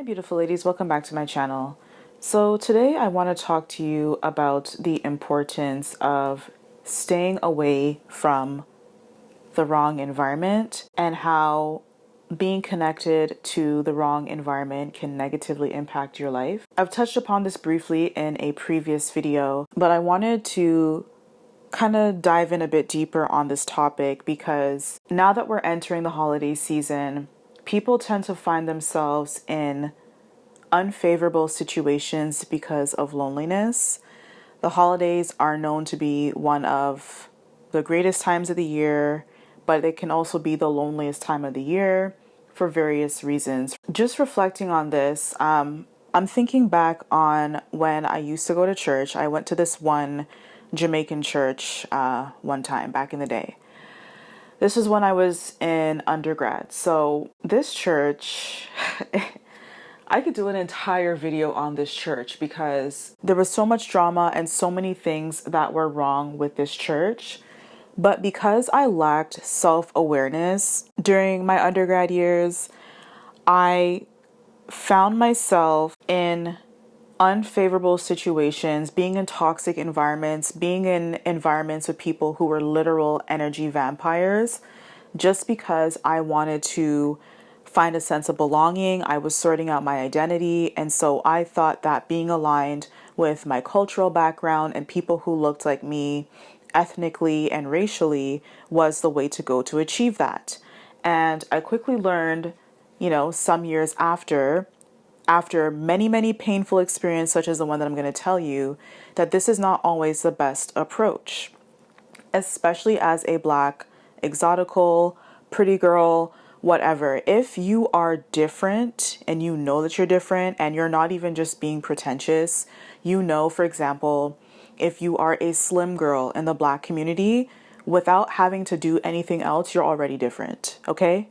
Hi beautiful ladies, welcome back to my channel. So today I want to talk to you about the importance of staying away from the wrong environment and how being connected to the wrong environment can negatively impact your life. I've touched upon this briefly in a previous video, but I wanted to kind of dive in a bit deeper on this topic because now that we're entering the holiday season, people tend to find themselves in unfavorable situations because of loneliness. The holidays are known to be one of the greatest times of the year, but it can also be the loneliest time of the year for various reasons. Just reflecting on this, I'm thinking back on when I used to go to church. I went to this one Jamaican church one time back in the day. This was when I was in undergrad. So this church, I could do an entire video on this church because there was so much drama and so many things that were wrong with this church. But because I lacked self-awareness during my undergrad years, I found myself in unfavorable situations, being in toxic environments, being in environments with people who were literal energy vampires, just because I wanted to find a sense of belonging. I was sorting out my identity. And so I thought that being aligned with my cultural background and people who looked like me ethnically and racially was the way to go to achieve that. And I quickly learned, some years after many painful experiences, such as the one that I'm going to tell you, that this is not always the best approach, especially as a Black, exotical, pretty girl, whatever. If you are different and you know that you're different and you're not even just being pretentious, for example, if you are a slim girl in the Black community, without having to do anything else, you're already different, okay?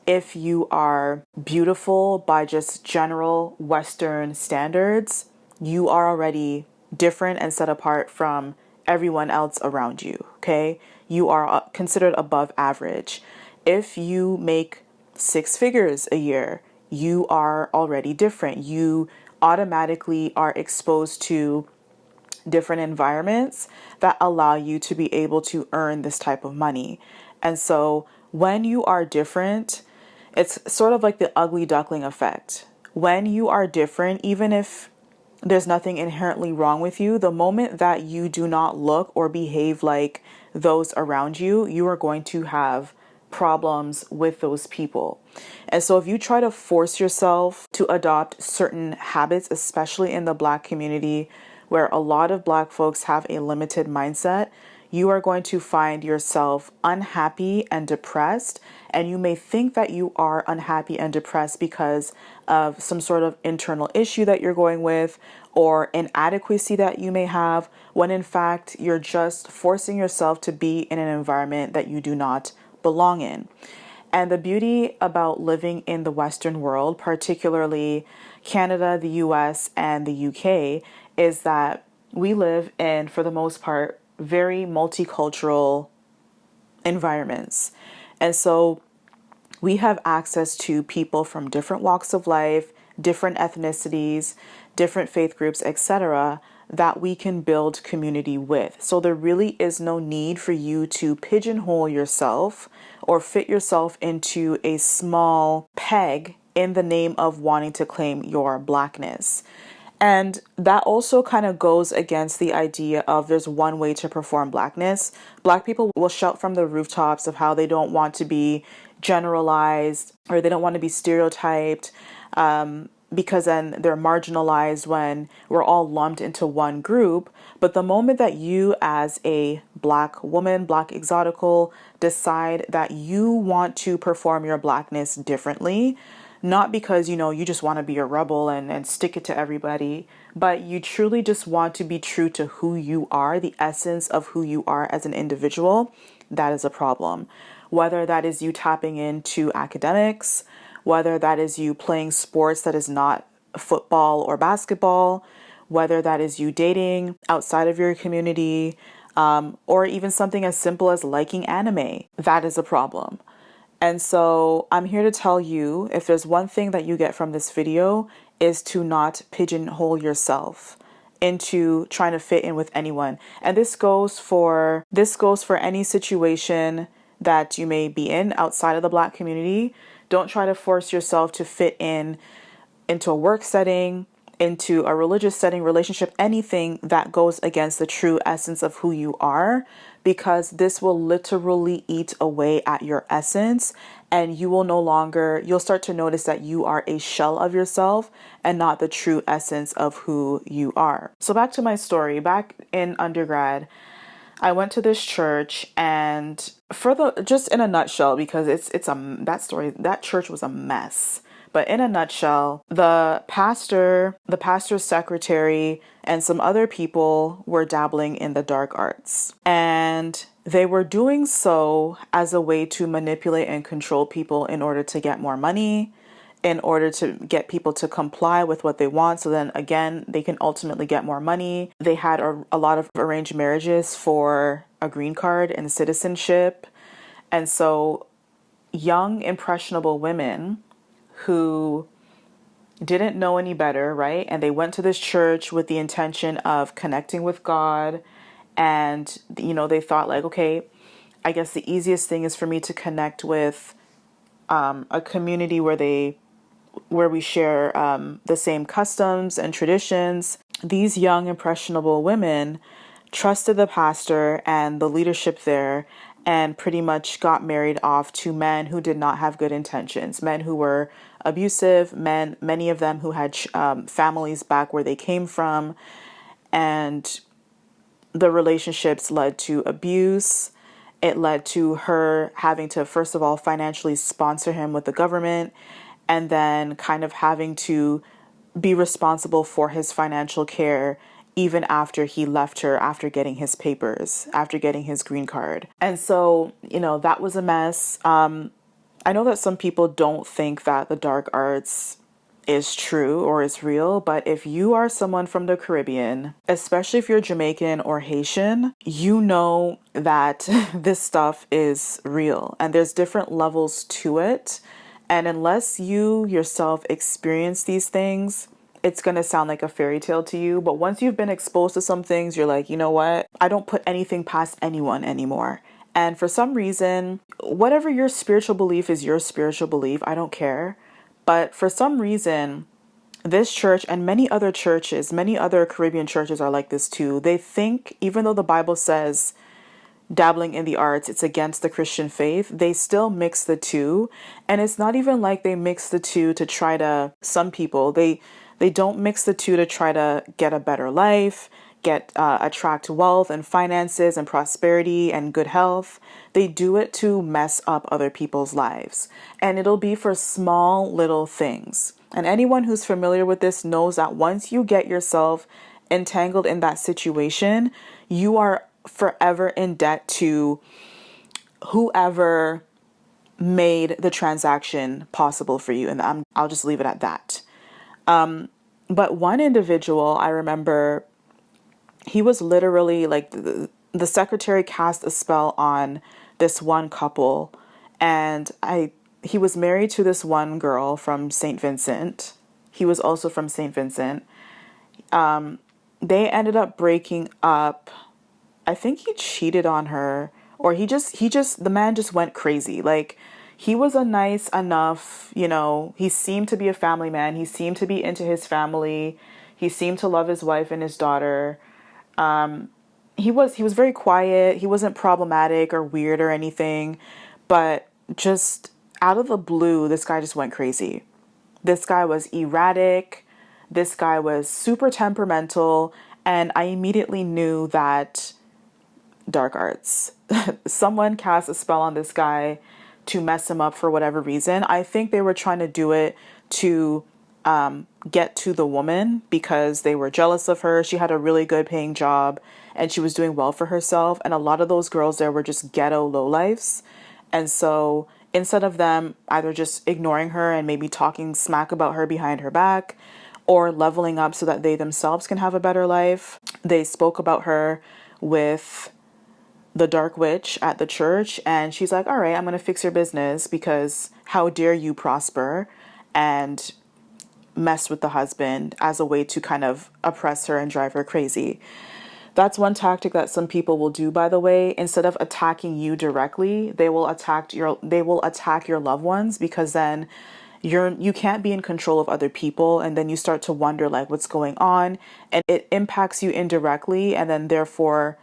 If you are beautiful by just general Western standards, you are already different and set apart from everyone else around you, okay? You are considered above average. If you make 6 figures a year, you are already different. You automatically are exposed to different environments that allow you to be able to earn this type of money. And so when you are different, it's sort of like the ugly duckling effect. When you are different, even if there's nothing inherently wrong with you, the moment that you do not look or behave like those around you, you are going to have problems with those people. And so if you try to force yourself to adopt certain habits, especially in the Black community, where a lot of Black folks have a limited mindset, you are going to find yourself unhappy and depressed. And you may think that you are unhappy and depressed because of some sort of internal issue that you're going with or inadequacy that you may have, when in fact you're just forcing yourself to be in an environment that you do not belong in. And the beauty about living in the Western world, particularly Canada, the US, and the UK, is that we live in, for the most part, very multicultural environments. And so we have access to people from different walks of life, different ethnicities, different faith groups, etc., that we can build community with. So there really is no need for you to pigeonhole yourself or fit yourself into a small peg in the name of wanting to claim your Blackness. And that also kind of goes against the idea of there's one way to perform Blackness. Black people will shout from the rooftops of how they don't want to be generalized or they don't want to be stereotyped, because then they're marginalized when we're all lumped into one group. But the moment that you as a Black woman, Black exotical, decide that you want to perform your Blackness differently, not because, you just want to be a rebel and stick it to everybody, but you truly just want to be true to who you are, the essence of who you are as an individual, that is a problem. Whether that is you tapping into academics, whether that is you playing sports that is not football or basketball, whether that is you dating outside of your community, or even something as simple as liking anime, that is a problem. And so I'm here to tell you, if there's one thing that you get from this video, is to not pigeonhole yourself into trying to fit in with anyone. And this goes for any situation that you may be in outside of the Black community. Don't try to force yourself to fit in into a work setting, into a religious setting, relationship, anything that goes against the true essence of who you are, because this will literally eat away at your essence, and you'll start to notice that you are a shell of yourself and not the true essence of who you are. So back to my story. Back in undergrad, I went to this church, and just in a nutshell, because that church was a mess. But in a nutshell, the pastor's secretary, and some other people were dabbling in the dark arts. And they were doing so as a way to manipulate and control people in order to get more money, in order to get people to comply with what they want. So then again, they can ultimately get more money. They had a lot of arranged marriages for a green card and citizenship. And so young, impressionable women who didn't know any better, right? And they went to this church with the intention of connecting with God. And, they thought like, okay, I guess the easiest thing is for me to connect with a community where we share the same customs and traditions. These young, impressionable women trusted the pastor and the leadership there, and pretty much got married off to men who did not have good intentions, men who were abusive, many of them who had families back where they came from. And the relationships led to abuse. It led to her having to, first of all, financially sponsor him with the government, and then kind of having to be responsible for his financial care even after he left her, after getting his papers, after getting his green card. And so, that was a mess. I know that some people don't think that the dark arts is true or is real, but if you are someone from the Caribbean, especially if you're Jamaican or Haitian, you know that this stuff is real, and there's different levels to it. And unless you yourself experience these things, it's going to sound like a fairy tale to you. But once you've been exposed to some things, you're like, you know what? I don't put anything past anyone anymore. And for some reason, whatever your spiritual belief is, your spiritual belief, I don't care. But for some reason, this church and many other churches, many other Caribbean churches are like this too. They think, even though the Bible says dabbling in the arts, it's against the Christian faith, they still mix the two. And it's not even like they mix the two to try to, some people, they don't mix the two to try to get a better life, attract wealth and finances and prosperity and good health. They do it to mess up other people's lives. And it'll be for small little things. And anyone who's familiar with this knows that once you get yourself entangled in that situation, you are forever in debt to whoever made the transaction possible for you. And I'll just leave it at that. But one individual, I remember, he was literally like the secretary cast a spell on this one couple, and he was married to this one girl from St. Vincent. He was also from St. Vincent. They ended up breaking up. I think he cheated on her, or the man just went crazy. Like, he was a nice enough, he seemed to be a family man. He seemed to be into his family. He seemed to love his wife and his daughter. He was very quiet. He wasn't problematic or weird or anything, but just out of the blue, this guy just went crazy. This guy was erratic. This guy was super temperamental. And I immediately knew that dark arts. Someone cast a spell on this guy to mess him up for whatever reason. I think they were trying to do it to get to the woman because they were jealous of her. She had a really good paying job and she was doing well for herself. And a lot of those girls there were just ghetto lowlifes. And so instead of them either just ignoring her and maybe talking smack about her behind her back or leveling up so that they themselves can have a better life, they spoke about her with the dark witch at the church, and she's like, all right, I'm going to fix your business because how dare you prosper and mess with the husband as a way to kind of oppress her and drive her crazy. That's one tactic that some people will do, by the way. Instead of attacking you directly, they will attack your loved ones, because then you can't be in control of other people, and then you start to wonder like what's going on, and it impacts you indirectly, and then therefore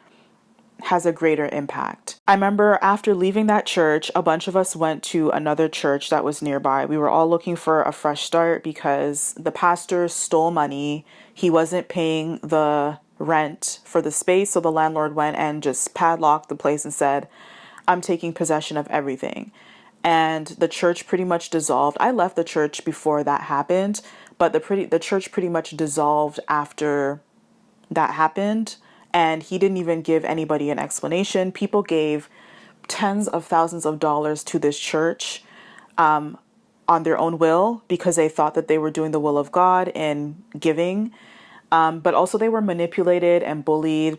has a greater impact. I remember after leaving that church, a bunch of us went to another church that was nearby. We were all looking for a fresh start because the pastor stole money. He wasn't paying the rent for the space, so the landlord went and just padlocked the place and said, I'm taking possession of everything. And the church pretty much dissolved. I left the church before that happened, but the church pretty much dissolved after that happened. And he didn't even give anybody an explanation. People gave tens of thousands of dollars to this church on their own will because they thought that they were doing the will of God in giving. But also they were manipulated and bullied.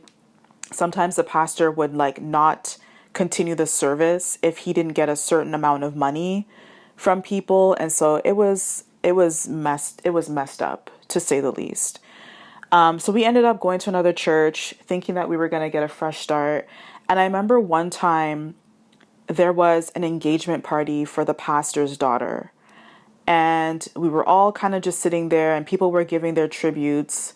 Sometimes the pastor would like not continue the service if he didn't get a certain amount of money from people. And so it was messed up, to say the least. So we ended up going to another church thinking that we were going to get a fresh start. And I remember one time there was an engagement party for the pastor's daughter. And we were all kind of just sitting there and people were giving their tributes.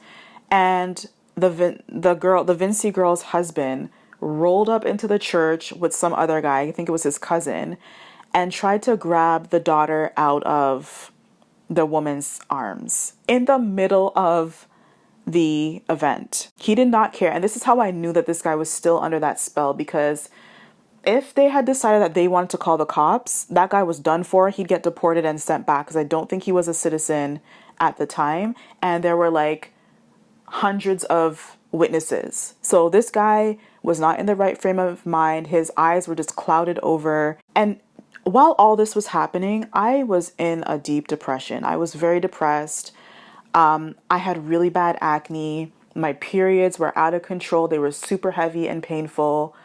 And the Vinci girl's husband rolled up into the church with some other guy, I think it was his cousin, and tried to grab the daughter out of the woman's arms in the middle of the event. He did not care. And this is how I knew that this guy was still under that spell, because if they had decided that they wanted to call the cops, that guy was done for. He'd get deported and sent back, because I don't think he was a citizen at the time. And there were like hundreds of witnesses. So this guy was not in the right frame of mind. His eyes were just clouded over. And while all this was happening, I was in a deep depression. I was very depressed. I had really bad acne. My periods were out of control. They were super heavy and painful.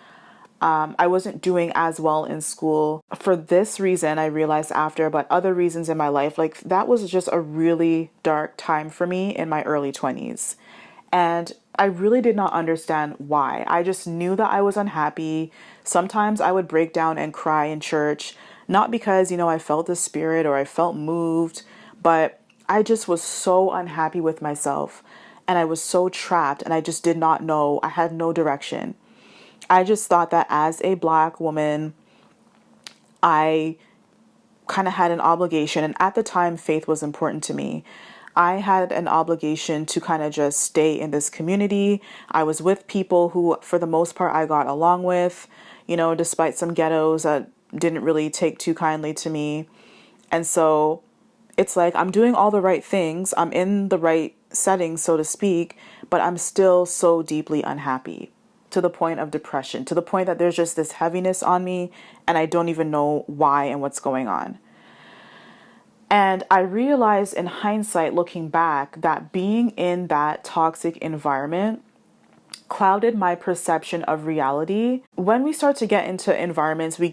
I wasn't doing as well in school. For this reason, I realized after, but other reasons in my life, like that was just a really dark time for me in my early 20s. And I really did not understand why. I just knew that I was unhappy. Sometimes I would break down and cry in church, not because, I felt the spirit or I felt moved, but I just was so unhappy with myself and I was so trapped and I just did not know. I had no direction. I just thought that as a Black woman, I kind of had an obligation. And at the time, faith was important to me. I had an obligation to kind of just stay in this community. I was with people who, for the most part, I got along with, despite some ghettos that didn't really take too kindly to me. And so it's like I'm doing all the right things. I'm in the right setting, so to speak, but I'm still so deeply unhappy, to the point of depression, to the point that there's just this heaviness on me and I don't even know why and what's going on. And I realized in hindsight, looking back, that being in that toxic environment clouded my perception of reality. When we start to get into environments, we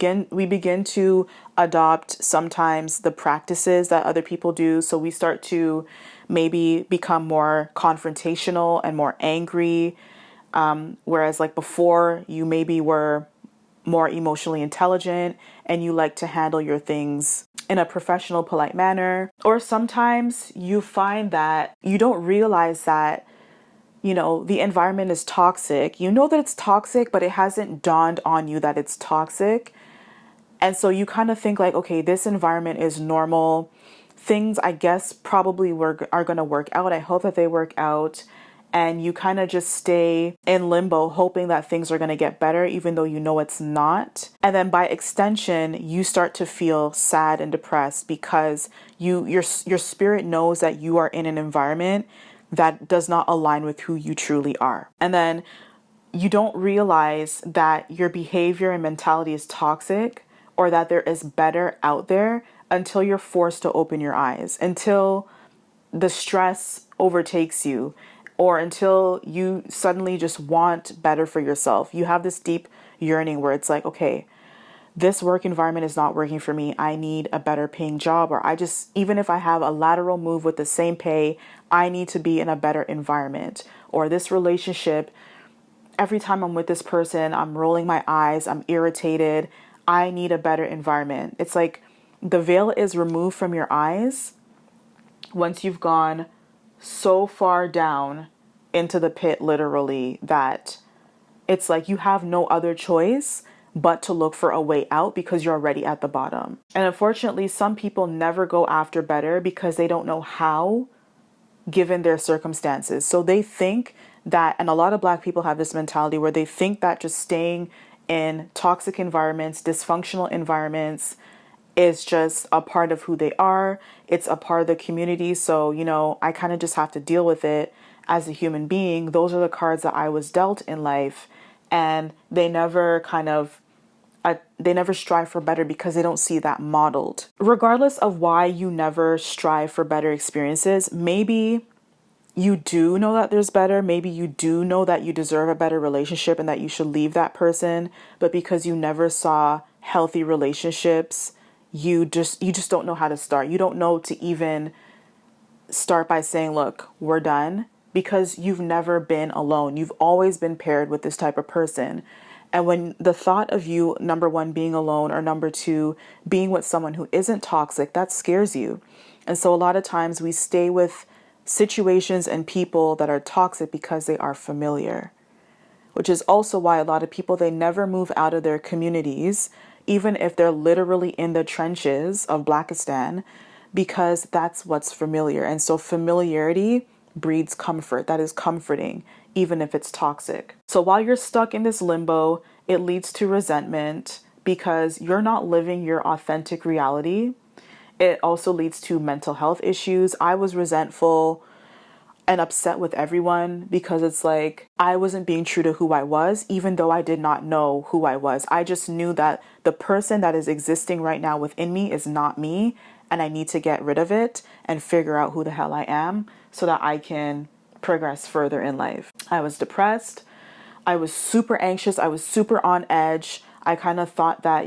begin to adopt sometimes the practices that other people do. So we start to maybe become more confrontational and more angry. Whereas like before, you maybe were more emotionally intelligent and you like to handle your things in a professional, polite manner. Or sometimes you find that you don't realize that, the environment is toxic. You know that it's toxic, but it hasn't dawned on you that it's toxic. And so you kind of think like, okay, this environment is normal. Things, I guess, probably are going to work out. I hope that they work out. And you kind of just stay in limbo, hoping that things are going to get better, even though you know it's not. And then by extension, you start to feel sad and depressed because your spirit knows that you are in an environment that does not align with who you truly are. And then you don't realize that your behavior and mentality is toxic, or that there is better out there, until you're forced to open your eyes, until the stress overtakes you, or until you suddenly just want better for yourself. You have this deep yearning where it's like, okay, this work environment is not working for me. I need a better paying job, or even if I have a lateral move with the same pay, I need to be in a better environment. Or this relationship, every time I'm with this person, I'm rolling my eyes, I'm irritated. I need a better environment. It's like the veil is removed from your eyes once you've gone so far down into the pit, literally, that it's like you have no other choice but to look for a way out because you're already at the bottom. And unfortunately, some people never go after better because they don't know how, given their circumstances. So they think that, and a lot of Black people have this mentality where they think that just staying in toxic environments, dysfunctional environments, is just a part of who they are. It's a part of the community. So, I kind of just have to deal with it as a human being. Those are the cards that I was dealt in life. And they never they never strive for better because they don't see that modeled. Regardless of why you never strive for better experiences, maybe you do know that there's better. Maybe you do know that you deserve a better relationship and that you should leave that person. But because you never saw healthy relationships, you just don't know how to start. You don't know to even start by saying, look, we're done, because you've never been alone. You've always been paired with this type of person. And when the thought of you, number one, being alone, or number two, being with someone who isn't toxic, that scares you. And so a lot of times we stay with situations and people that are toxic because they are familiar, which is also why a lot of people, they never move out of their communities, even if they're literally in the trenches of Blackistan, because that's what's familiar. And so familiarity breeds comfort. That is comforting, even if it's toxic. So while you're stuck in this limbo, it leads to resentment because you're not living your authentic reality. It also leads to mental health issues. I was resentful and upset with everyone because it's like I wasn't being true to who I was, even though I did not know who I was. I just knew that the person that is existing right now within me is not me, and I need to get rid of it and figure out who the hell I am so that I can progress further in life. I was depressed. I was super anxious. I was super on edge. I kind of thought that,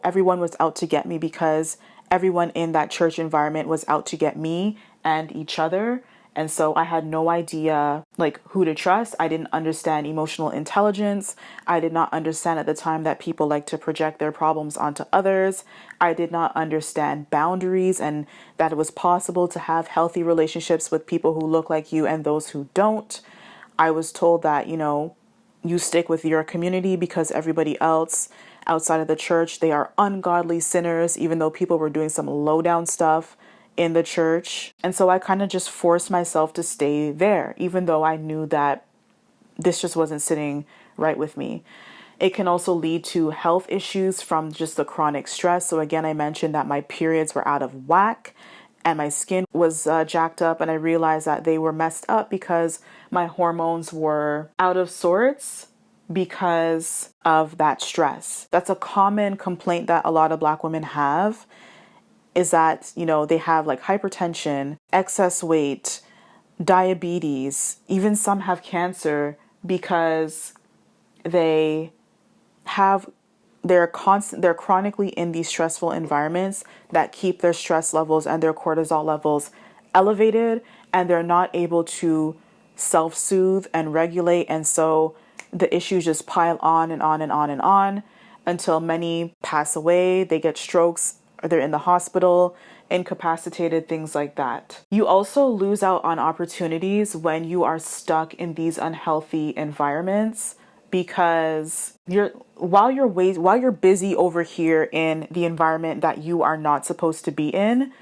everyone was out to get me because everyone in that church environment was out to get me and each other. And so I had no idea who to trust. I didn't understand emotional intelligence. I did not understand at the time that people like to project their problems onto others. I did not understand boundaries and that it was possible to have healthy relationships with people who look like you and those who don't. I was told that, you stick with your community because everybody else outside of the church, they are ungodly sinners, even though people were doing some low down stuff in the church. And so I kind of just forced myself to stay there, even though I knew that this just wasn't sitting right with me. It can also lead to health issues from just the chronic stress. So again, I mentioned that my periods were out of whack and my skin was jacked up, and I realized that they were messed up because my hormones were out of sorts because of that stress. That's a common complaint that a lot of Black women have, is that, they have hypertension, excess weight, diabetes, even some have cancer because they're chronically in these stressful environments that keep their stress levels and their cortisol levels elevated, and they're not able to self-soothe and regulate. And so the issues just pile on and on and on and on until many pass away. They get strokes, or they're in the hospital, incapacitated, things like that. You also lose out on opportunities when you are stuck in these unhealthy environments because while you're busy over here in the environment that you are not supposed to be in,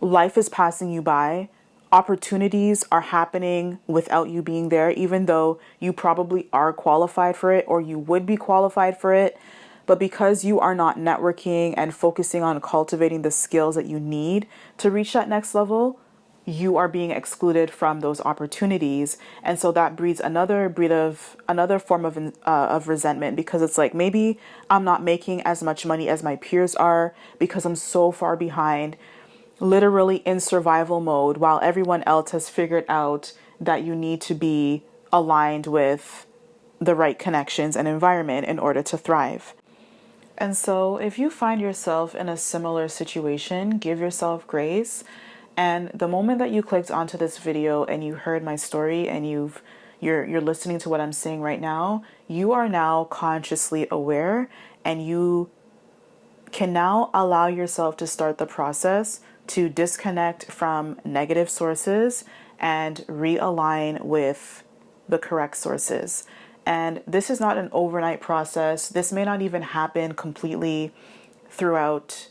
life is passing you by. Opportunities are happening without you being there, even though you probably are qualified for it or you would be qualified for it. But because you are not networking and focusing on cultivating the skills that you need to reach that next level, you are being excluded from those opportunities. And so that breeds another form of resentment, because it's like, maybe I'm not making as much money as my peers are because I'm so far behind, literally in survival mode, while everyone else has figured out that you need to be aligned with the right connections and environment in order to thrive. And so, if you find yourself in a similar situation, give yourself grace. And the moment that you clicked onto this video and you heard my story and you're listening to what I'm saying right now, you are now consciously aware, and you can now allow yourself to start the process to disconnect from negative sources and realign with the correct sources. And this is not an overnight process. This may not even happen completely throughout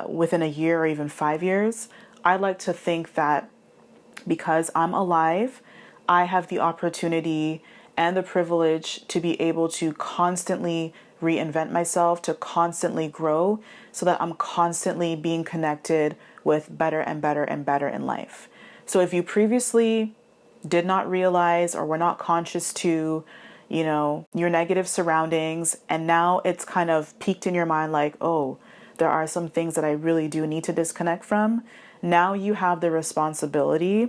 within a year or even 5 years. I like to think that because I'm alive, I have the opportunity and the privilege to be able to constantly reinvent myself, to constantly grow, so that I'm constantly being connected with better and better and better in life. So if you previously did not realize or were not conscious to, your negative surroundings, and now it's kind of peaked in your mind like, oh, there are some things that I really do need to disconnect from. Now you have the responsibility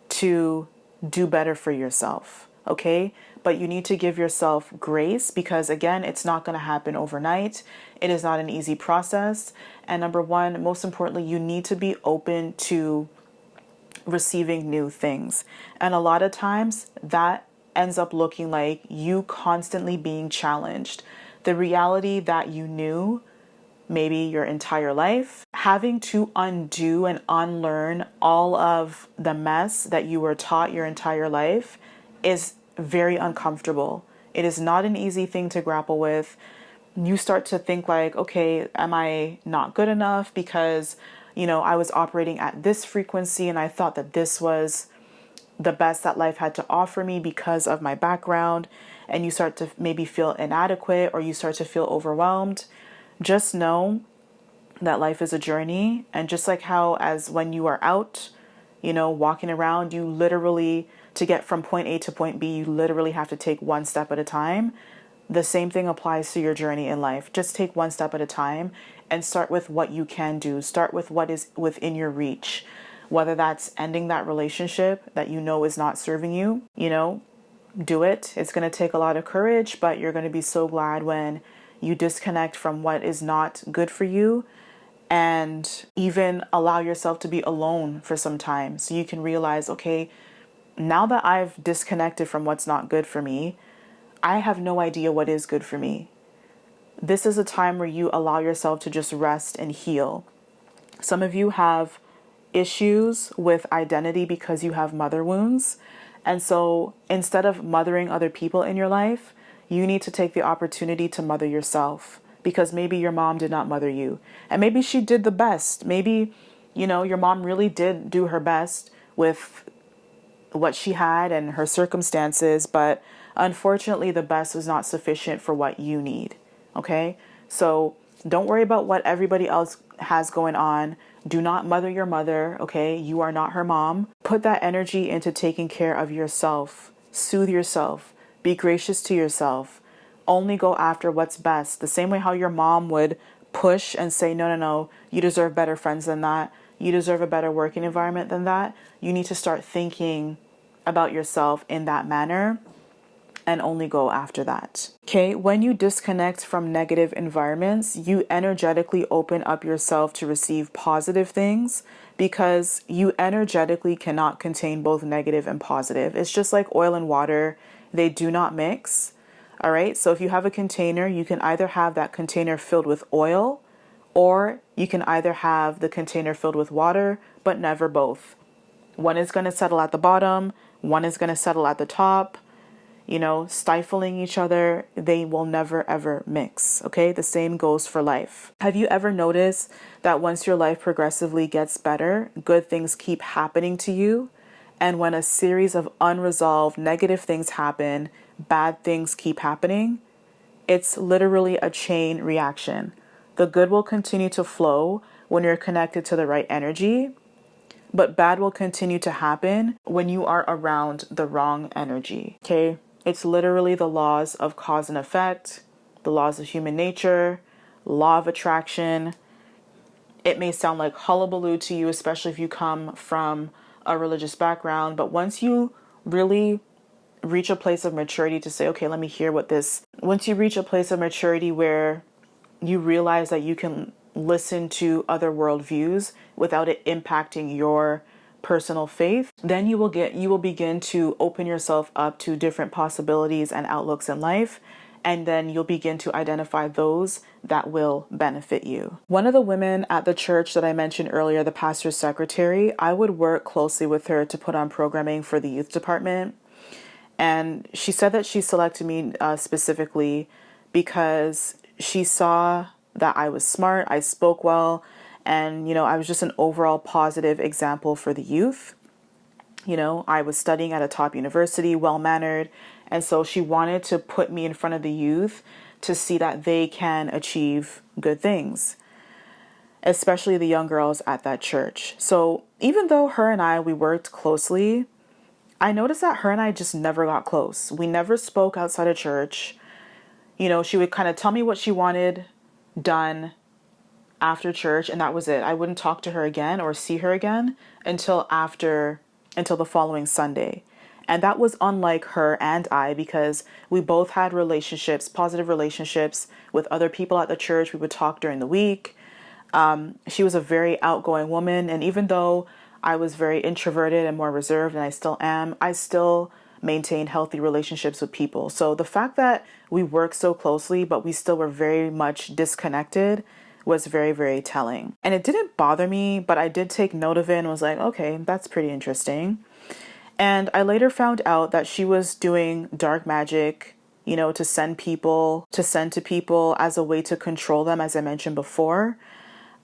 to do better for yourself, okay? But you need to give yourself grace, because again, it's not going to happen overnight. It is not an easy process. And number one, most importantly, you need to be open to receiving new things. And a lot of times that ends up looking like you constantly being challenged. The reality that you knew maybe your entire life, having to undo and unlearn all of the mess that you were taught your entire life is very uncomfortable. It is not an easy thing to grapple with. You start to think like, okay, am I not good enough because, I was operating at this frequency and I thought that this was the best that life had to offer me because of my background. And you start to maybe feel inadequate, or you start to feel overwhelmed. Just know that life is a journey. And just like how, as when you are out, walking around, you literally, to get from point A to point B, you literally have to take one step at a time. The same thing applies to your journey in life. Just take one step at a time and start with what you can do. Start with what is within your reach, whether that's ending that relationship that is not serving you, do it. It's going to take a lot of courage, but you're going to be so glad when you disconnect from what is not good for you, and even allow yourself to be alone for some time so you can realize, okay, now that I've disconnected from what's not good for me, I have no idea what is good for me. This is a time where you allow yourself to just rest and heal. Some of you have issues with identity because you have mother wounds. And so instead of mothering other people in your life, you need to take the opportunity to mother yourself, because maybe your mom did not mother you. And maybe she did the best. Maybe, your mom really did do her best with what she had and her circumstances, but unfortunately the best was not sufficient for what you need. Okay? So don't worry about what everybody else has going on. Do not mother your mother, okay? You are not her mom. Put that energy into taking care of yourself. Soothe yourself. Be gracious to yourself. Only go after what's best. The same way how your mom would push and say, no, no, no, you deserve better friends than that. You deserve a better working environment than that. You need to start thinking about yourself in that manner and only go after that. Okay, when you disconnect from negative environments, you energetically open up yourself to receive positive things, because you energetically cannot contain both negative and positive. It's just like oil and water, they do not mix. All right, so if you have a container, you can either have that container filled with oil, or you can either have the container filled with water, but never both. One is going to settle at the bottom, one is going to settle at the top. Stifling each other. They will never ever mix. Okay, the same goes for life. Have you ever noticed that once your life progressively gets better, good things keep happening to you? And when a series of unresolved negative things happen, bad things keep happening? It's literally a chain reaction. The good will continue to flow when you're connected to the right energy, but bad will continue to happen when you are around the wrong energy. Okay? It's literally the laws of cause and effect, the laws of human nature, law of attraction. It may sound like hullabaloo to you, especially if you come from a religious background, but once you really reach a place of maturity to say, okay, let me hear what this, once you reach a place of maturity where you realize that you can listen to other worldviews without it impacting your personal faith, then you will begin to open yourself up to different possibilities and outlooks in life, and then you'll begin to identify those that will benefit you. One of the women at the church that I mentioned earlier, the pastor's secretary, I would work closely with her to put on programming for the youth department. And she said that she selected me specifically because she saw that I was smart, I spoke well, and, I was just an overall positive example for the youth. I was studying at a top university, well-mannered, and so she wanted to put me in front of the youth to see that they can achieve good things, especially the young girls at that church. So even though we worked closely, I noticed that her and I just never got close. We never spoke outside of church. She would kind of tell me what she wanted done after church, and that was it. I wouldn't talk to her again or see her again until the following Sunday. And that was unlike her and I, because we both had relationships, positive relationships with other people at the church. We would talk during the week. She was a very outgoing woman. And even though I was very introverted and more reserved, and I still am, I still maintained healthy relationships with people. So the fact that we worked so closely, but we still were very much disconnected, was very, very telling. And it didn't bother me, but I did take note of it and was like, okay, that's pretty interesting. And I later found out that she was doing dark magic, to send to people as a way to control them, as I mentioned before.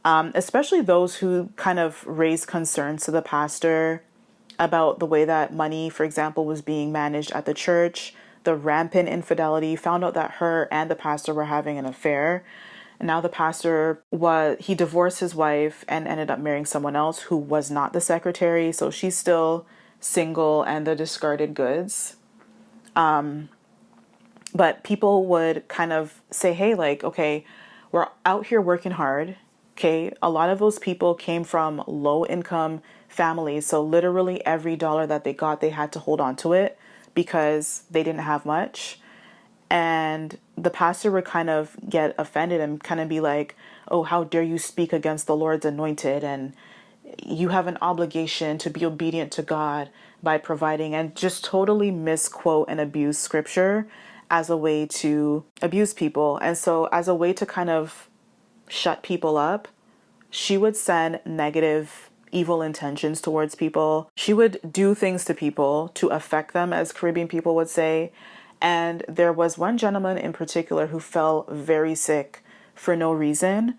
Especially those who kind of raised concerns to the pastor about the way that money, for example, was being managed at the church, the rampant infidelity, found out that her and the pastor were having an affair. And now the pastor he divorced his wife and ended up marrying someone else who was not the secretary. So she's still single and the discarded goods. But people would kind of say, hey, like, okay, we're out here working hard. Okay, a lot of those people came from low income families. So literally every dollar that they got, they had to hold on to it because they didn't have much. And the pastor would kind of get offended and kind of be like, oh, how dare you speak against the Lord's anointed? And you have an obligation to be obedient to God by providing, and just totally misquote and abuse scripture as a way to abuse people. And so as a way to kind of shut people up, she would send negative, evil intentions towards people. She would do things to people to affect them, as Caribbean people would say. And there was one gentleman in particular who fell very sick for no reason.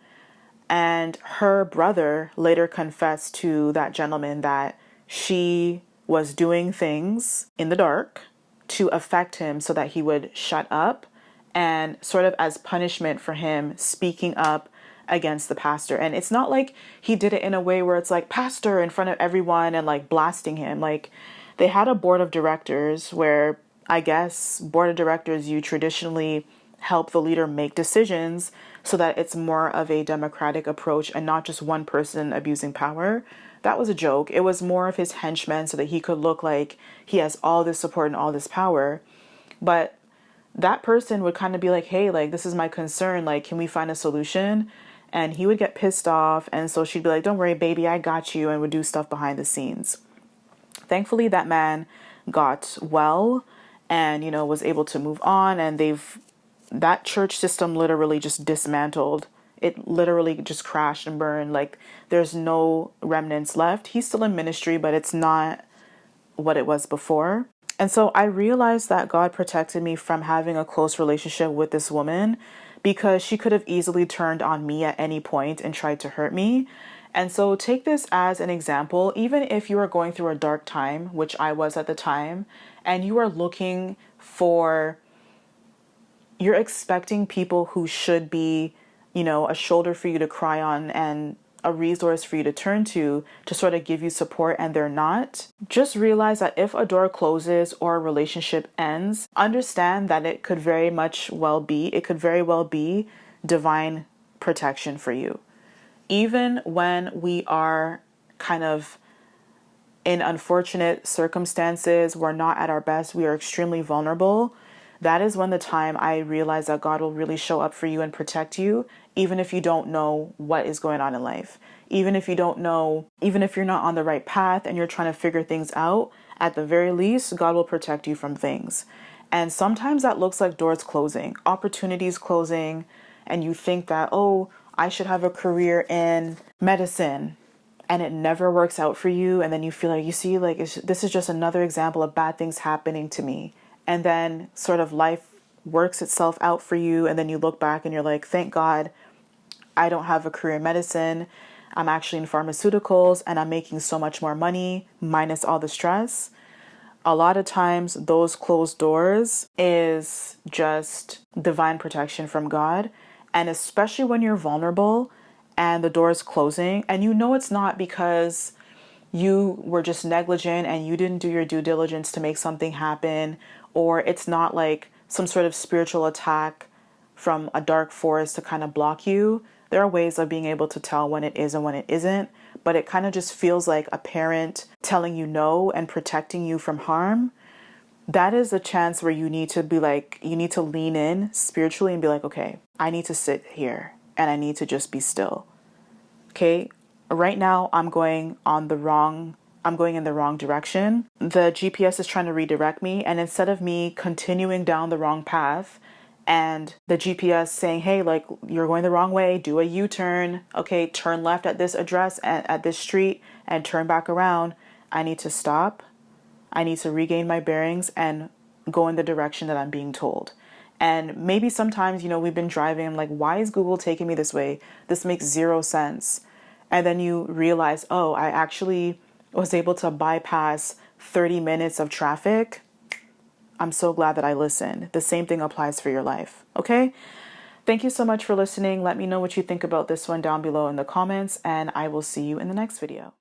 And her brother later confessed to that gentleman that she was doing things in the dark to affect him so that he would shut up, and sort of as punishment for him speaking up against the pastor. And it's not like he did it in a way where it's like, pastor, in front of everyone and like blasting him. Like, they had a board of directors where, I guess, board of directors, you traditionally help the leader make decisions so that it's more of a democratic approach and not just one person abusing power. That was a joke. It was more of his henchmen so that he could look like he has all this support and all this power. But that person would kind of be like, hey, like, this is my concern. Like, can we find a solution? And he would get pissed off. And so she'd be like, don't worry, baby, I got you, and would do stuff behind the scenes. Thankfully, that man got well and, was able to move on. And that church system literally just dismantled. It literally just crashed and burned. Like, there's no remnants left. He's still in ministry, but it's not what it was before. And so I realized that God protected me from having a close relationship with this woman, because she could have easily turned on me at any point and tried to hurt me. And so take this as an example. Even if you are going through a dark time, which I was at the time, and you are looking you're expecting people who should be, a shoulder for you to cry on and a resource for you to turn to sort of give you support, and they're not. Just realize that if a door closes or a relationship ends, understand that it could very well be divine protection for you. Even when we are kind of in unfortunate circumstances, we're not at our best, we are extremely vulnerable, that is when the time I realize that God will really show up for you and protect you, even if you don't know what is going on in life. Even if you don't know, even if you're not on the right path and you're trying to figure things out, at the very least, God will protect you from things. And sometimes that looks like doors closing, opportunities closing, and you think that, oh, I should have a career in medicine, and it never works out for you. And then you feel like, you see, like, this is just another example of bad things happening to me. And then sort of life works itself out for you. And then you look back and you're like, thank God I don't have a career in medicine. I'm actually in pharmaceuticals and I'm making so much more money minus all the stress. A lot of times those closed doors is just divine protection from God. And especially when you're vulnerable and the door is closing and you know it's not because you were just negligent and you didn't do your due diligence to make something happen, or it's not like some sort of spiritual attack from a dark force to kind of block you. There are ways of being able to tell when it is and when it isn't, but it kind of just feels like a parent telling you no and protecting you from harm. That is a chance where you need to be like, you need to lean in spiritually and be like, okay, I need to sit here and I need to just be still. Okay, right now I'm going in the wrong direction. The GPS is trying to redirect me, and instead of me continuing down the wrong path and the GPS saying, hey, like, you're going the wrong way, do a U-turn, okay, turn left at this address at this street and turn back around, I need to stop. I need to regain my bearings and go in the direction that I'm being told. And maybe sometimes, we've been driving, I'm like, why is Google taking me this way? This makes zero sense. And then you realize, oh, I actually was able to bypass 30 minutes of traffic. I'm so glad that I listened. The same thing applies for your life. Okay? Thank you so much for listening. Let me know what you think about this one down below in the comments, and I will see you in the next video.